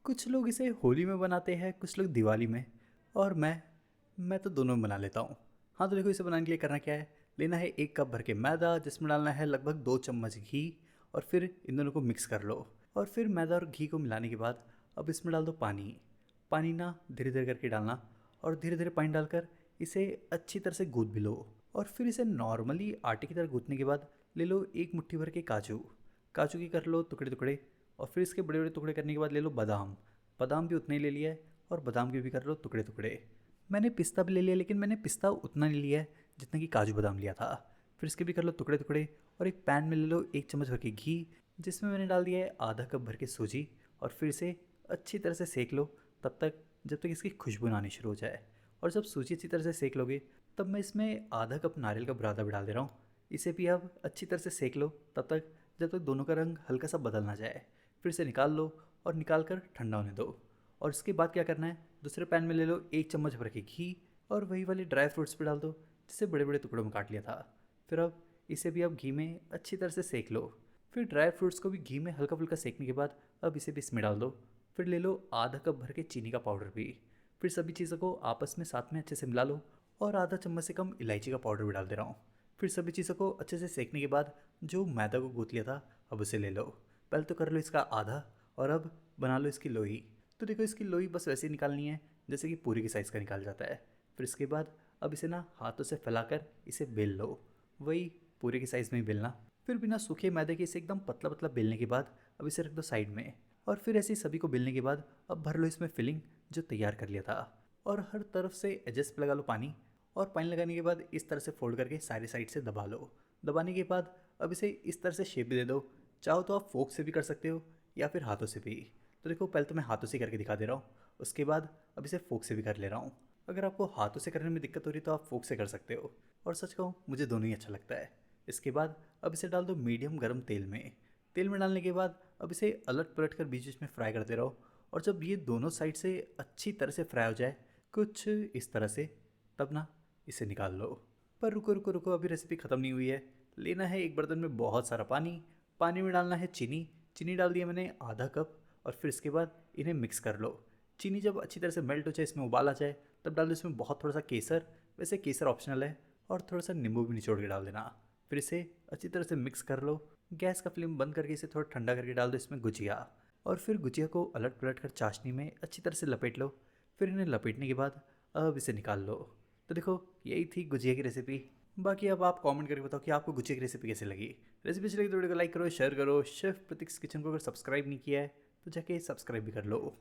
कुछ लोग इसे होली में बनाते हैं, कुछ लोग दिवाली में। और मैं तो दोनों में बना लेता हूँ। हाँ, तो देखो इसे बनाने के लिए करना क्या है। लेना है 1 कप भर के मैदा, जिसमें डालना है लगभग 2 चम्मच घी। और फिर इन दोनों को मिक्स कर लो। और फिर मैदा और घी को मिलाने के बाद अब इसमें डाल दो पानी। पानी ना धीरे धीरे करके डालना। और धीरे धीरे पानी डालकर इसे अच्छी तरह से गूँथ भी लो। और फिर इसे नॉर्मली आटे की तरह गूँथने के बाद ले लो 1 मुट्ठी भर के काजू। काजू की कर लो टुकड़े टुकड़े। और फिर इसके बड़े बड़े टुकड़े करने के बाद ले लो बादाम। बादाम भी उतने ही ले लिया है। और बादाम के भी कर लो टुकड़े टुकड़े। मैंने पिस्ता भी ले लिया, लेकिन मैंने पिस्ता उतना नहीं लिया है जितना कि काजू बादाम लिया था। फिर इसके भी कर लो टुकड़े टुकड़े। और एक पैन में ले लो 1 चम्मच भर के घी, जिसमें मैंने डाल दिया है आधा कप भर के सूजी। और फिर इसे अच्छी तरह से सेक लो, तब तक जब तक इसकी खुशबू ना आनी शुरू हो जाए। और जब सूजी अच्छी तरह से सेक लोगे, तब मैं इसमें आधा कप नारियल का बुरादा भी डाल दे रहा हूँ। इसे भी अब अच्छी तरह से सेक लो, तब तक जब तक दोनों का रंग हल्का सा बदल ना जाए। फिर इसे निकाल लो और निकाल कर ठंडा होने दो। और इसके बाद क्या करना है, दूसरे पैन में ले लो 1 चम्मच भर के घी। और वही वाले ड्राई फ्रूट्स भी डाल दो, जिसे बड़े बड़े टुकड़ों में काट लिया था। फिर अब इसे भी अब घी में अच्छी तरह से सेक लो। फिर ड्राई फ्रूट्स को भी घी में हल्का फुल्का सेकने के बाद अब इसे भी इसमें डाल दो। फिर ले लो आधा कप भर के चीनी का पाउडर भी। फिर सभी चीज़ों को आपस में साथ में अच्छे से मिला लो। और आधा चम्मच से कम इलायची का पाउडर भी डाल दे रहा हूँ। फिर सभी चीज़ों को अच्छे से सेकने के बाद जो मैदा को गूँथ लिया था, अब उसे ले लो। पहले तो कर लो इसका आधा। और अब बना लो इसकी लोई। तो देखो इसकी लोई बस वैसे ही निकालनी है जैसे कि पूरी के साइज़ का निकाल जाता है। फिर इसके बाद अब इसे ना हाथों से फैलाकर इसे बेल लो। वही पूरे के साइज़ में ही बेलना। फिर बिना सूखे मैदे के इसे एकदम पतला पतला बेलने के बाद अब इसे रख दो साइड में। और फिर ऐसे ही सभी को बेलने के बाद अब भर लो इसमें फिलिंग जो तैयार कर लिया था। और हर तरफ से एडजस्ट पे लगा लो पानी। और पानी लगाने के बाद इस तरह से फोल्ड करके सारी साइड से दबा लो। दबाने के बाद अब इसे इस तरह से शेप भी दे दो। चाहो तो आप फोक से भी कर सकते हो या फिर हाथों से भी। तो देखो पहले तो मैं हाथों से करके दिखा दे रहा हूँ, उसके बाद अब इसे फोक से भी कर ले रहा हूँ। अगर आपको हाथों से करने में दिक्कत हो रही है तो आप फोक से कर सकते हो। और सच कहूँ, मुझे दोनों ही अच्छा लगता है। इसके बाद अब इसे डाल दो मीडियम गर्म तेल में। तेल में डालने के बाद अब इसे अलट पलट कर बीच बीच में फ्राई करते रहो। और जब ये दोनों साइड से अच्छी तरह से फ्राई हो जाए, कुछ इस तरह से, तब ना इसे निकाल लो। पर रुको रुको रुको, अभी रेसिपी ख़त्म नहीं हुई है। लेना है एक बर्तन में बहुत सारा पानी। पानी में डालना है चीनी। चीनी डाल दिया मैंने आधा कप। और फिर इसके बाद इन्हें मिक्स कर लो। चीनी जब अच्छी तरह से मेल्ट हो जाए, इसमें उबाल आ जाए, तब डाल दो इसमें बहुत थोड़ा सा केसर। वैसे केसर ऑप्शनल है। और थोड़ा सा नींबू भी निचोड़ के डाल देना। फिर इसे अच्छी तरह से मिक्स कर लो। गैस का फ्लेम बंद करके इसे थोड़ा ठंडा करके डाल दो इसमें गुजिया। और फिर गुजिया को अलट पलट कर चाशनी में अच्छी तरह से लपेट लो। फिर इन्हें लपेटने के बाद अब इसे निकाल लो। तो देखो, यही थी गुजिया की रेसिपी। बाकी अब आप कमेंट करके बताओ कि आपको गुजिया की रेसिपी कैसी लगी। रेसिपी अच्छी लगी तो वीडियो को लाइक करो, शेयर करो। शेफ प्रतीक्स किचन को अगर सब्सक्राइब नहीं किया है तो जाके सब्सक्राइब भी कर लो।